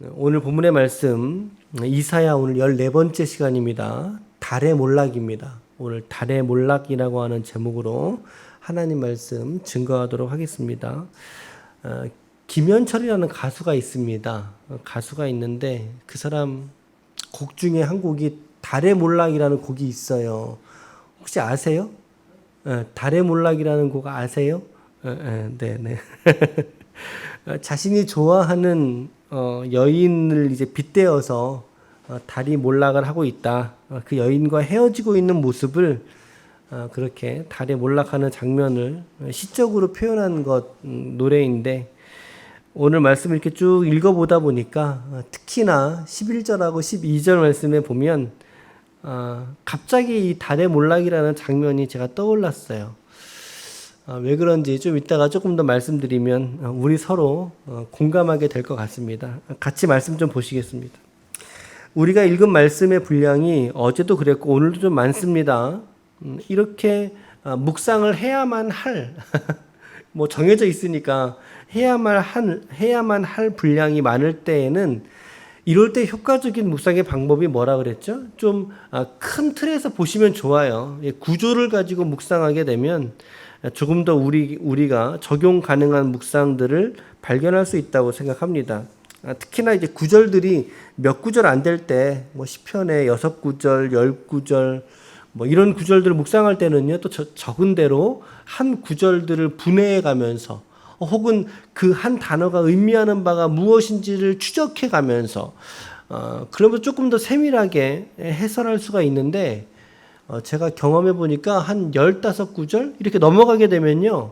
오늘 본문의 말씀 이사야 오늘 14번째 시간입니다. 달의 몰락입니다. 오늘 달의 몰락이라고 하는 제목으로 하나님 말씀 증거하도록 하겠습니다. 김현철이라는 가수가 있습니다. 가수가 있는데 그 사람 곡 중에 한 곡이 달의 몰락이라는 곡이 있어요. 혹시 아세요? 달의 몰락이라는 곡 아세요? 네. 자신이 좋아하는 여인을 이제 빗대어서 달이 몰락을 하고 있다. 그 여인과 헤어지고 있는 모습을 그렇게 달에 몰락하는 장면을 시적으로 표현한 것 노래인데 오늘 말씀을 이렇게 쭉 읽어보다 보니까 특히나 11절하고 12절 말씀에 보면 갑자기 이 달의 몰락이라는 장면이 제가 떠올랐어요. 왜 그런지 좀 이따가 조금 더 말씀드리면 우리 서로 공감하게 될 것 같습니다. 같이 말씀 좀 보시겠습니다. 우리가 읽은 말씀의 분량이 어제도 그랬고 오늘도 좀 많습니다. 이렇게 묵상을 해야만 할 뭐 정해져 있으니까 해야만 할 분량이 많을 때에는 이럴 때 효과적인 묵상의 방법이 뭐라 그랬죠? 좀 큰 틀에서 보시면 좋아요. 구조를 가지고 묵상하게 되면 조금 더 우리가 적용 가능한 묵상들을 발견할 수 있다고 생각합니다. 특히나 이제 구절들이 몇 구절 안 될 때, 뭐 시편의 6구절, 10구절, 뭐 이런 구절들을 묵상할 때는요, 또 적은 대로 한 구절들을 분해해 가면서, 혹은 그 한 단어가 의미하는 바가 무엇인지를 추적해 가면서, 그러면 조금 더 세밀하게 해설할 수가 있는데, 제가 경험해 보니까 한 15구절 이렇게 넘어가게 되면요.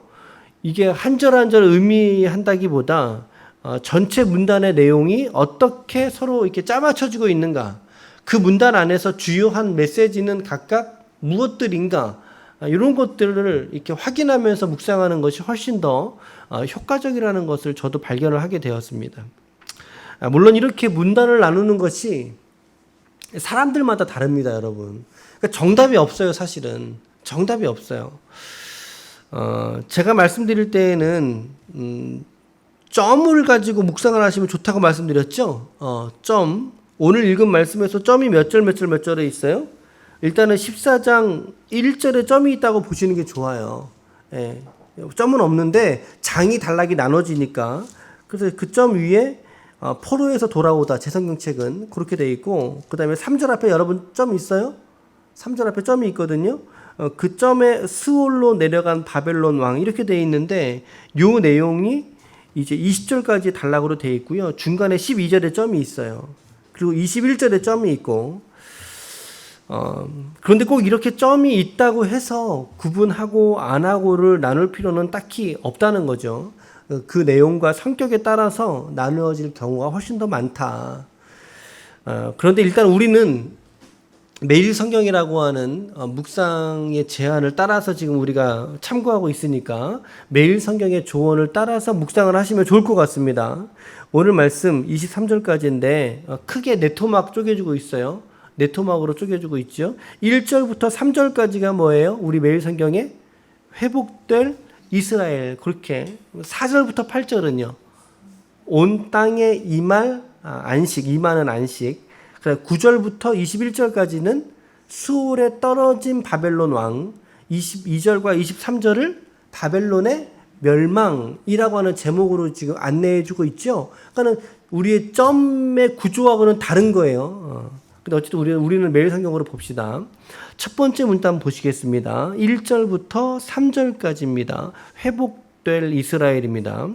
이게 한 절 한 절 의미한다기보다 전체 문단의 내용이 어떻게 서로 이렇게 짜맞춰지고 있는가. 그 문단 안에서 주요한 메시지는 각각 무엇들인가. 이런 것들을 이렇게 확인하면서 묵상하는 것이 훨씬 더 효과적이라는 것을 저도 발견을 하게 되었습니다. 물론 이렇게 문단을 나누는 것이 사람들마다 다릅니다, 여러분. 그러니까 정답이 없어요, 사실은. 정답이 없어요. 제가 말씀드릴 때에는, 점을 가지고 묵상을 하시면 좋다고 말씀드렸죠? 점. 오늘 읽은 말씀에서 점이 몇 절에 있어요? 일단은 14장 1절에 점이 있다고 보시는 게 좋아요. 예. 점은 없는데 장이 단락이 나눠지니까. 그래서 그 점 위에 포로에서 돌아오다 제 성경책은 그렇게 돼 있고, 그 다음에 3절 앞에 여러분 점 있어요? 3절 앞에 점이 있거든요. 그 점에 스올로 내려간 바벨론 왕 이렇게 돼 있는데 요 내용이 이제 20절까지 단락으로 돼 있고요. 중간에 12절에 점이 있어요. 그리고 21절에 점이 있고, 그런데 꼭 이렇게 점이 있다고 해서 구분하고 안 하고를 나눌 필요는 딱히 없다는 거죠. 그 내용과 성격에 따라서 나누어질 경우가 훨씬 더 많다. 그런데 일단 우리는 매일 성경이라고 하는 묵상의 제안을 따라서 지금 우리가 참고하고 있으니까 매일 성경의 조언을 따라서 묵상을 하시면 좋을 것 같습니다. 오늘 말씀 23절까지인데 크게 네 토막 쪼개주고 있어요. 네 토막으로 쪼개주고 있죠. 1절부터 3절까지가 뭐예요? 우리 매일 성경에 회복될 이스라엘. 그렇게 4절부터 8절은요. 온 땅에 임할 안식, 임하는 안식. 9절부터 21절까지는 수월에 떨어진 바벨론 왕, 22절과 23절을 바벨론의 멸망이라고 하는 제목으로 지금 안내해 주고 있죠. 그러니까 우리의 점의 구조하고는 다른 거예요. 근데 어쨌든 우리는 매일 성경으로 봅시다. 첫 번째 문단 보시겠습니다. 1절부터 3절까지입니다. 회복될 이스라엘입니다.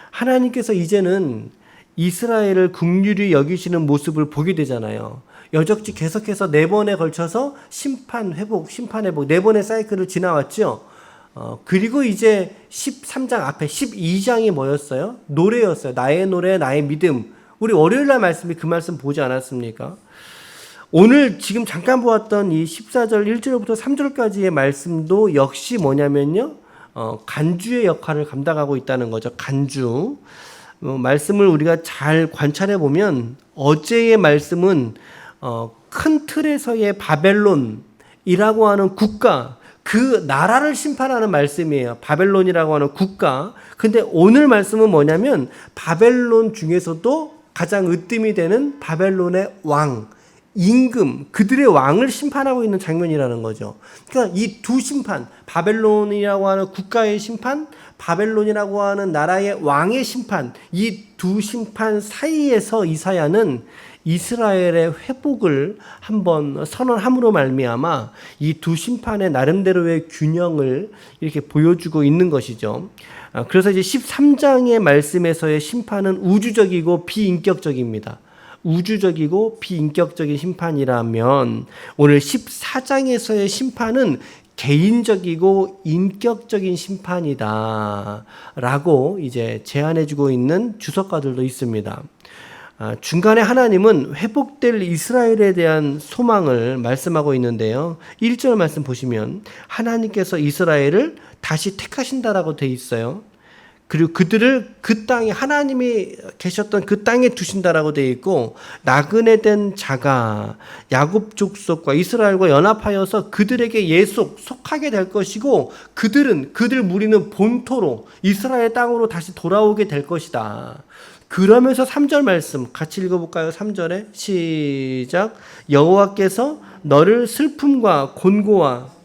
하나님께서 이제는 이스라엘을 긍휼히 여기시는 모습을 보게 되잖아요. 여적지 계속해서 4번에 걸쳐서 심판, 회복, 4번의 사이클을 지나왔죠. 그리고 이제 13장 앞에 12장이 뭐였어요? 노래였어요. 나의 노래, 나의 믿음. 우리 월요일날 말씀이 그 말씀 보지 않았습니까? 오늘 지금 잠깐 보았던 이 14절 1절부터 3절까지의 말씀도 역시 뭐냐면요. 간주의 역할을 감당하고 있다는 거죠. 간주. 말씀을 우리가 잘 관찰해 보면 어제의 말씀은 큰 틀에서의 바벨론이라고 하는 국가, 그 나라를 심판하는 말씀이에요. 바벨론이라고 하는 국가. 근데 오늘 말씀은 뭐냐면 바벨론 중에서도 가장 으뜸이 되는 바벨론의 왕, 임금, 그들의 왕을 심판하고 있는 장면이라는 거죠. 그러니까 이 두 심판, 바벨론이라고 하는 국가의 심판, 바벨론이라고 하는 나라의 왕의 심판, 이 두 심판 사이에서 이사야는 이스라엘의 회복을 한번 선언함으로 말미암아 이 두 심판의 나름대로의 균형을 이렇게 보여주고 있는 것이죠. 그래서 이제 13장의 말씀에서의 심판은 우주적이고 비인격적입니다. 우주적이고 비인격적인 심판이라면 오늘 14장에서의 심판은 개인적이고 인격적인 심판이다 라고 이제 제안해주고 있는 주석가들도 있습니다. 중간에 하나님은 회복될 이스라엘에 대한 소망을 말씀하고 있는데요. 1절 말씀 보시면 하나님께서 이스라엘을 다시 택하신다라고 되어 있어요. 그리고 그들을 그 땅에 하나님이 계셨던 그 땅에 두신다라고 되어 있고 나그네 된 자가 야곱 족속과 이스라엘과 연합하여서 그들에게 속하게 될 것이고 그들 무리는 본토로 이스라엘 땅으로 다시 돌아오게 될 것이다. 그러면서 3절 말씀 같이 읽어볼까요? 3절에 시작. 여호와께서 너를 슬픔과 곤고와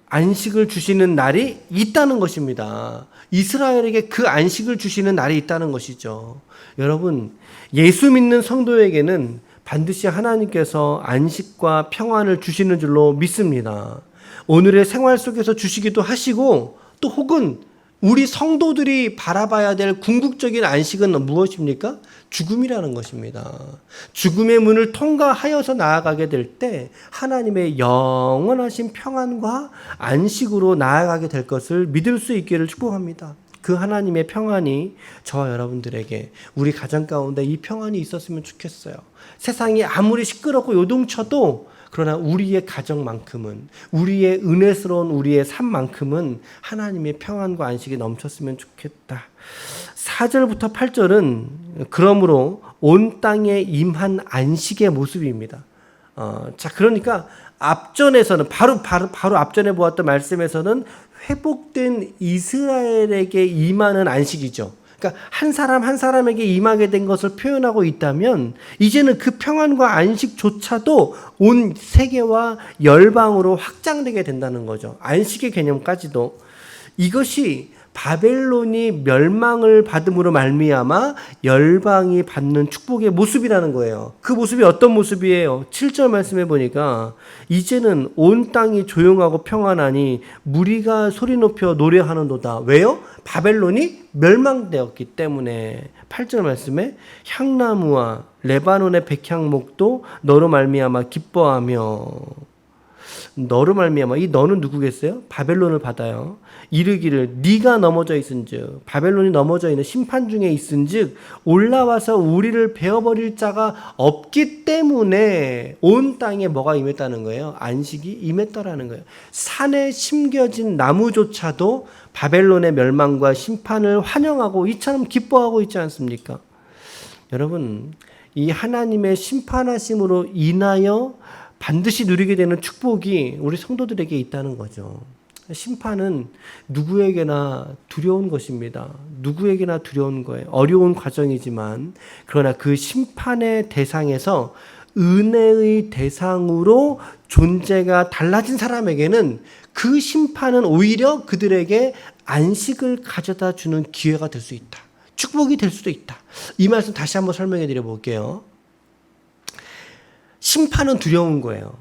안식을 주시는 날이 있다는 것입니다. 이스라엘에게 그 안식을 주시는 날이 있다는 것이죠. 여러분, 예수 믿는 성도에게는 반드시 하나님께서 안식과 평안을 주시는 줄로 믿습니다. 오늘의 생활 속에서 주시기도 하시고 또 혹은 우리 성도들이 바라봐야 될 궁극적인 안식은 무엇입니까? 죽음이라는 것입니다. 죽음의 문을 통과하여서 나아가게 될 때 하나님의 영원하신 평안과 안식으로 나아가게 될 것을 믿을 수 있기를 축복합니다. 그 하나님의 평안이 저와 여러분들에게 우리 가정 가운데 이 평안이 있었으면 좋겠어요. 세상이 아무리 시끄럽고 요동쳐도 그러나 우리의 가정만큼은 우리의 은혜스러운 우리의 삶만큼은 하나님의 평안과 안식이 넘쳤으면 좋겠다. 4절부터 8절은 그러므로 온 땅에 임한 안식의 모습입니다. 자, 그러니까 앞전에서는 바로 앞전에 보았던 말씀에서는 회복된 이스라엘에게 임하는 안식이죠. 그러니까 한 사람 한 사람에게 임하게 된 것을 표현하고 있다면 이제는 그 평안과 안식조차도 온 세계와 열방으로 확장되게 된다는 거죠. 안식의 개념까지도. 이것이 바벨론이 멸망을 받음으로 말미암아 열방이 받는 축복의 모습이라는 거예요. 그 모습이 어떤 모습이에요? 7절 말씀해 보니까 이제는 온 땅이 조용하고 평안하니 무리가 소리 높여 노래하는도다. 왜요? 바벨론이 멸망되었기 때문에. 8절 말씀에 향나무와 레바논의 백향목도 너로 말미암아 기뻐하며. 너로 말미암아. 이 너는 누구겠어요? 바벨론을 받아요. 이르기를 네가 넘어져 있은즉 바벨론이 넘어져 있는 심판 중에 있은즉 올라와서 우리를 베어버릴 자가 없기 때문에 온 땅에 뭐가 임했다는 거예요? 안식이 임했다라는 거예요. 산에 심겨진 나무조차도 바벨론의 멸망과 심판을 환영하고 이처럼 기뻐하고 있지 않습니까? 여러분, 이 하나님의 심판하심으로 인하여 반드시 누리게 되는 축복이 우리 성도들에게 있다는 거죠. 심판은 누구에게나 두려운 것입니다. 누구에게나 두려운 거예요. 어려운 과정이지만 그러나 그 심판의 대상에서 은혜의 대상으로 존재가 달라진 사람에게는 그 심판은 오히려 그들에게 안식을 가져다 주는 기회가 될 수 있다. 축복이 될 수도 있다. 이 말씀 다시 한번 설명해 드려 볼게요. 심판은 두려운 거예요.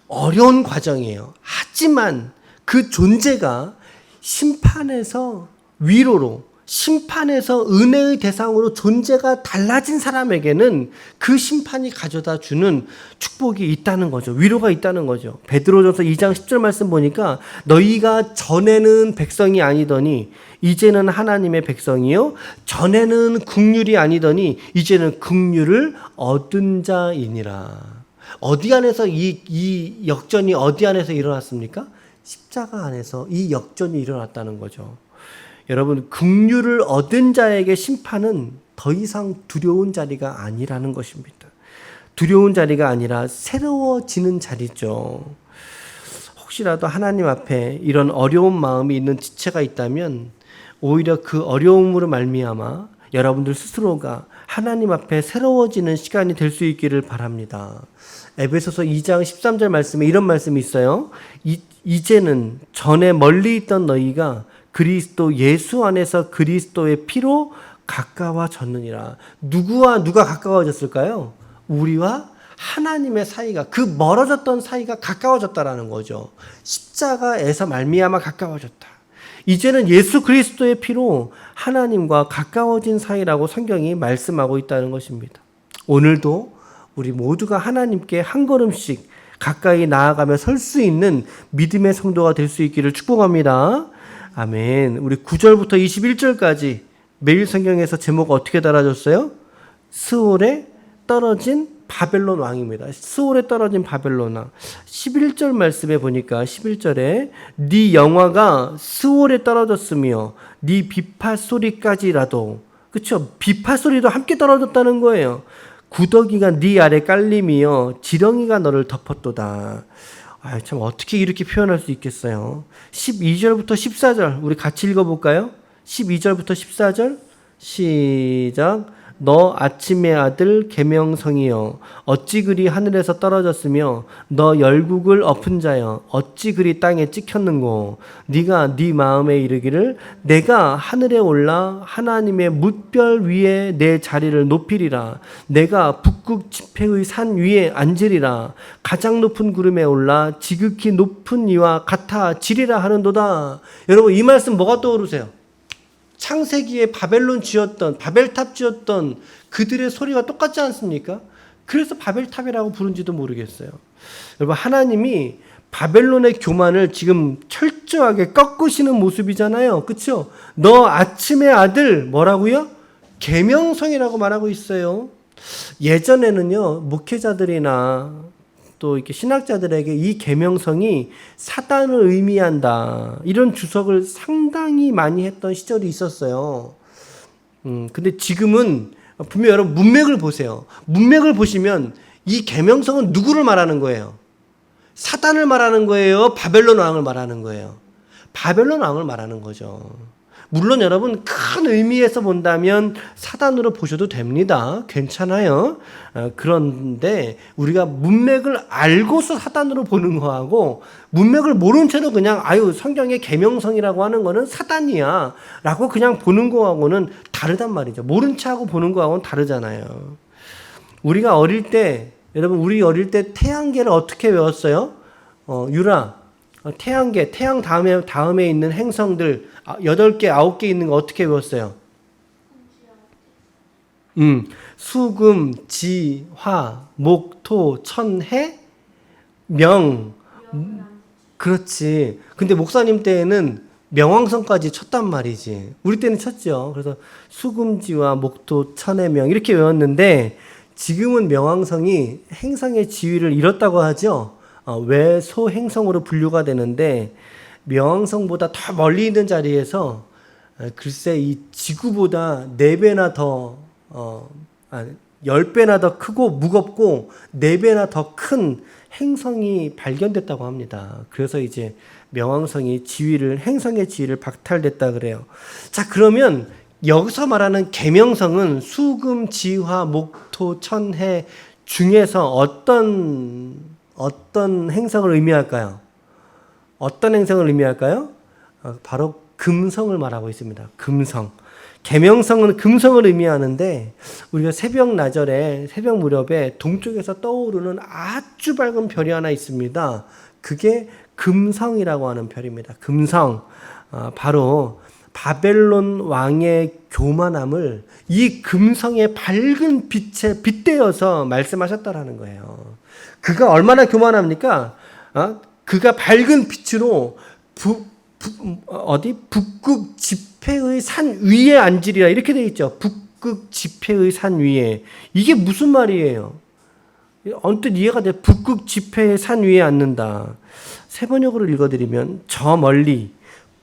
어려운 과정이에요. 하지만 그 존재가 심판에서 위로로, 심판에서 은혜의 대상으로 존재가 달라진 사람에게는 그 심판이 가져다 주는 축복이 있다는 거죠. 위로가 있다는 거죠. 베드로전서 2장 10절 말씀 보니까 너희가 전에는 백성이 아니더니 이제는 하나님의 백성이요 전에는 국률이 아니더니 이제는 국률을 얻은 자이니라. 어디 안에서 이 역전이 어디 안에서 일어났습니까? 십자가 안에서 이 역전이 일어났다는 거죠. 여러분, 긍휼을 얻은 자에게 심판은 더 이상 두려운 자리가 아니라는 것입니다. 두려운 자리가 아니라 새로워지는 자리죠. 혹시라도 하나님 앞에 이런 어려운 마음이 있는 지체가 있다면 오히려 그 어려움으로 말미암아 여러분들 스스로가 하나님 앞에 새로워지는 시간이 될 수 있기를 바랍니다. 에베소서 2장 13절 말씀에 이런 말씀이 있어요. 이제는 전에 멀리 있던 너희가 그리스도 예수 안에서 그리스도의 피로 가까워졌느니라. 누구와 누가 가까워졌을까요? 우리와 하나님의 사이가, 그 멀어졌던 사이가 가까워졌다라는 거죠. 십자가에서 말미암아 가까워졌다. 이제는 예수 그리스도의 피로 하나님과 가까워진 사이라고 성경이 말씀하고 있다는 것입니다. 오늘도 우리 모두가 하나님께 한 걸음씩 가까이 나아가며 설 수 있는 믿음의 성도가 될 수 있기를 축복합니다. 아멘. 우리 9절부터 21절까지 매일 성경에서 제목 어떻게 달아줬어요? 스올에 떨어진 바벨론 왕입니다. 스올에 떨어진 바벨론 왕. 11절 말씀에 보니까 11절에 네 영화가 스올에 떨어졌으며 네 비파 소리까지라도, 그렇죠? 비파 소리도 함께 떨어졌다는 거예요. 구더기가 네 아래 깔림이여 지렁이가 너를 덮었도다. 참 어떻게 이렇게 표현할 수 있겠어요? 12절부터 14절 우리 같이 읽어볼까요? 12절부터 14절 시작. 너 아침의 아들 계명성이여 어찌 그리 하늘에서 떨어졌으며 너 열국을 엎은 자여 어찌 그리 땅에 찍혔는고. 네가 네 마음에 이르기를 내가 하늘에 올라 하나님의 뭇별 위에 내 자리를 높이리라. 내가 북극 지폐의 산 위에 앉으리라. 가장 높은 구름에 올라 지극히 높은 이와 같아 지리라 하는도다. 여러분 이 말씀 뭐가 떠오르세요? 창세기에 바벨론 지었던, 바벨탑 지었던 그들의 소리가 똑같지 않습니까? 그래서 바벨탑이라고 부른지도 모르겠어요. 여러분 하나님이 바벨론의 교만을 지금 철저하게 꺾으시는 모습이잖아요. 그렇죠? 너 아침의 아들 뭐라고요? 계명성이라고 말하고 있어요. 예전에는요 목회자들이나 또 이렇게 신학자들에게 이 계명성이 사단을 의미한다 이런 주석을 상당히 많이 했던 시절이 있었어요. 근데 지금은 분명 여러분 문맥을 보세요. 문맥을 보시면 이 계명성은 누구를 말하는 거예요? 사단을 말하는 거예요? 바벨론 왕을 말하는 거예요? 바벨론 왕을 말하는 거죠. 물론 여러분 큰 의미에서 본다면 사단으로 보셔도 됩니다. 괜찮아요. 그런데 우리가 문맥을 알고서 사단으로 보는 거하고 문맥을 모른 채로 그냥 성경의 계명성이라고 하는 거는 사단이야 라고 그냥 보는 거하고는 다르단 말이죠. 모른 채하고 보는 거하고는 다르잖아요. 우리가 어릴 때 여러분 우리 어릴 때 태양계를 어떻게 외웠어요? 유라 태양계, 태양 다음에 있는 행성들 8개, 9개 있는 거 어떻게 외웠어요? 수금, 지, 화, 목, 토, 천, 해, 명. 그렇지. 근데 목사님 때에는 명왕성까지 쳤단 말이지. 우리 때는 쳤죠. 그래서 수금지와 목토, 천해, 명 이렇게 외웠는데 지금은 명왕성이 행성의 지위를 잃었다고 하죠. 외소 행성으로 분류가 되는데 명왕성보다 더 멀리 있는 자리에서 글쎄 이 지구보다 4배나 더 10배나 더 크고 무겁고 4배나 더 큰 행성이 발견됐다고 합니다. 그래서 이제 명왕성이 행성의 지위를 박탈됐다 그래요. 자, 그러면 여기서 말하는 계명성은 수금, 지화, 목토, 천해 중에서 어떤 행성을 의미할까요? 어떤 행성을 의미할까요? 바로 금성을 말하고 있습니다. 금성. 계명성은 금성을 의미하는데 우리가 새벽 나절에 새벽 무렵에 동쪽에서 떠오르는 아주 밝은 별이 하나 있습니다. 그게 금성이라고 하는 별입니다. 금성. 바로 바벨론 왕의 교만함을 이 금성의 밝은 빛에 빗대어서 말씀하셨다라는 거예요. 그가 얼마나 교만합니까? 그가 밝은 빛으로 북극 지폐의 산 위에 앉으리라 이렇게 되어 있죠. 북극 지폐의 산 위에. 이게 무슨 말이에요? 언뜻 이해가 돼. 북극 지폐의 산 위에 앉는다. 세 번역으로 읽어드리면 저 멀리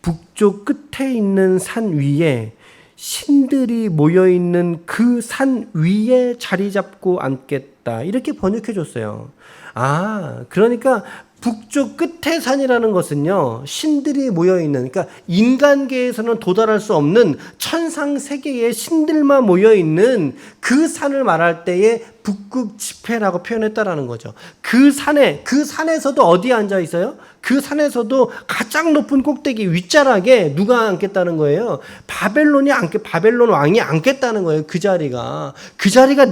북쪽 끝에 있는 산 위에 신들이 모여있는 그 산 위에 자리 잡고 앉겠다. 이렇게 번역해 줬어요. 그러니까 북쪽 끝의 산이라는 것은요, 신들이 모여있는, 그러니까 인간계에서는 도달할 수 없는 천상세계의 신들만 모여있는 그 산을 말할 때에 북극 지폐라고 표현했다라는 거죠. 그 산에서도 어디에 앉아 있어요? 그 산에서도 가장 높은 꼭대기 윗자락에 누가 앉겠다는 거예요? 바벨론 왕이 앉겠다는 거예요. 그 자리가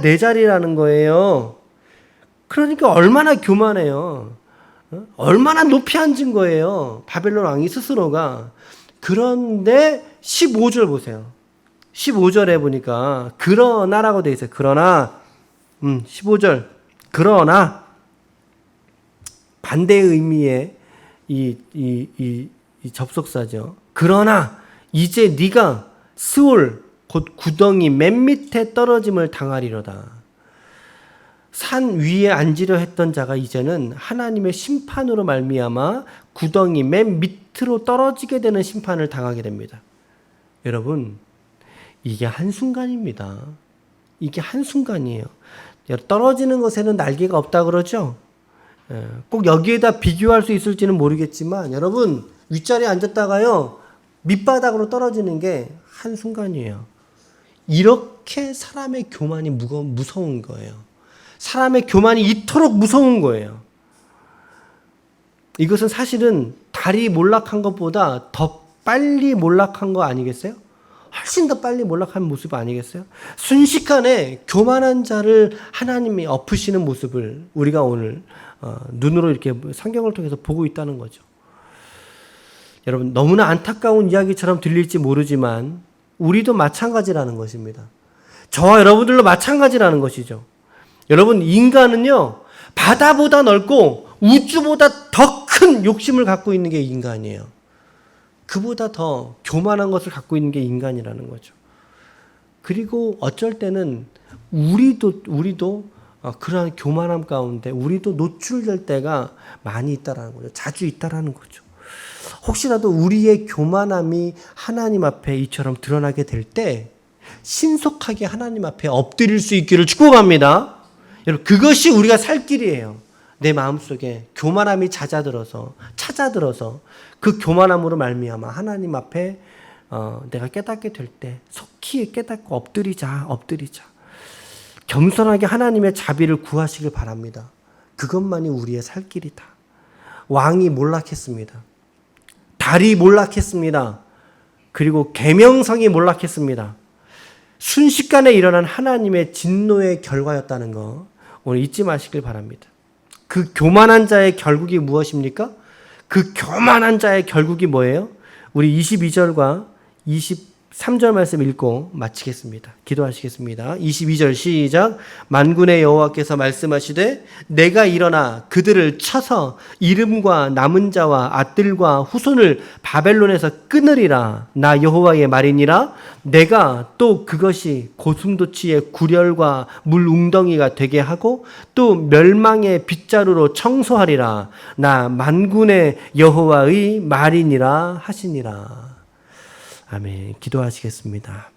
내 자리라는 거예요. 그러니까 얼마나 교만해요. 얼마나 높이 앉은 거예요. 바벨론 왕이 스스로가. 그런데 15절 보세요. 15절에 보니까 그러나라고 되어 있어요. 그러나 15절 그러나 반대의 의미의 이 접속사죠. 그러나 이제 네가 스올 곧 구덩이 맨 밑에 떨어짐을 당하리로다. 산 위에 앉으려 했던 자가 이제는 하나님의 심판으로 말미암아 구덩이 맨 밑으로 떨어지게 되는 심판을 당하게 됩니다. 여러분, 이게 한순간입니다. 이게 한순간이에요. 떨어지는 것에는 날개가 없다 그러죠? 꼭 여기에다 비교할 수 있을지는 모르겠지만 여러분, 윗자리에 앉았다가요 밑바닥으로 떨어지는 게 한순간이에요. 이렇게 사람의 교만이 무서운 거예요. 사람의 교만이 이토록 무서운 거예요. 이것은 사실은 달이 몰락한 것보다 더 빨리 몰락한 거 아니겠어요? 훨씬 더 빨리 몰락한 모습 아니겠어요? 순식간에 교만한 자를 하나님이 엎으시는 모습을 우리가 오늘 눈으로 이렇게 성경을 통해서 보고 있다는 거죠. 여러분, 너무나 안타까운 이야기처럼 들릴지 모르지만 우리도 마찬가지라는 것입니다. 저와 여러분들도 마찬가지라는 것이죠. 여러분, 인간은요, 바다보다 넓고 우주보다 더 큰 욕심을 갖고 있는 게 인간이에요. 그보다 더 교만한 것을 갖고 있는 게 인간이라는 거죠. 그리고 어쩔 때는 우리도 그러한 교만함 가운데 우리도 노출될 때가 많이 있다라는 거죠. 자주 있다라는 거죠. 혹시라도 우리의 교만함이 하나님 앞에 이처럼 드러나게 될 때 신속하게 하나님 앞에 엎드릴 수 있기를 축복합니다. 여러분, 그것이 우리가 살 길이에요. 내 마음속에 교만함이 찾아들어서 그 교만함으로 말미암아 하나님 앞에 내가 깨닫게 될 때 속히 깨닫고 엎드리자. 겸손하게 하나님의 자비를 구하시길 바랍니다. 그것만이 우리의 살 길이다. 왕이 몰락했습니다. 달이 몰락했습니다. 그리고 계명성이 몰락했습니다. 순식간에 일어난 하나님의 진노의 결과였다는 거 오늘 잊지 마시길 바랍니다. 그 교만한 자의 결국이 무엇입니까? 그 교만한 자의 결국이 뭐예요? 우리 22절과 23절 말씀 읽고 마치겠습니다. 기도하시겠습니다. 22절 시작. 만군의 여호와께서 말씀하시되 내가 일어나 그들을 쳐서 이름과 남은 자와 아들과 후손을 바벨론에서 끊으리라. 나 여호와의 말이니라. 내가 또 그것이 고슴도치의 구렬과 물 웅덩이가 되게 하고 또 멸망의 빗자루로 청소하리라. 나 만군의 여호와의 말이니라 하시니라. 아멘. 기도하시겠습니다.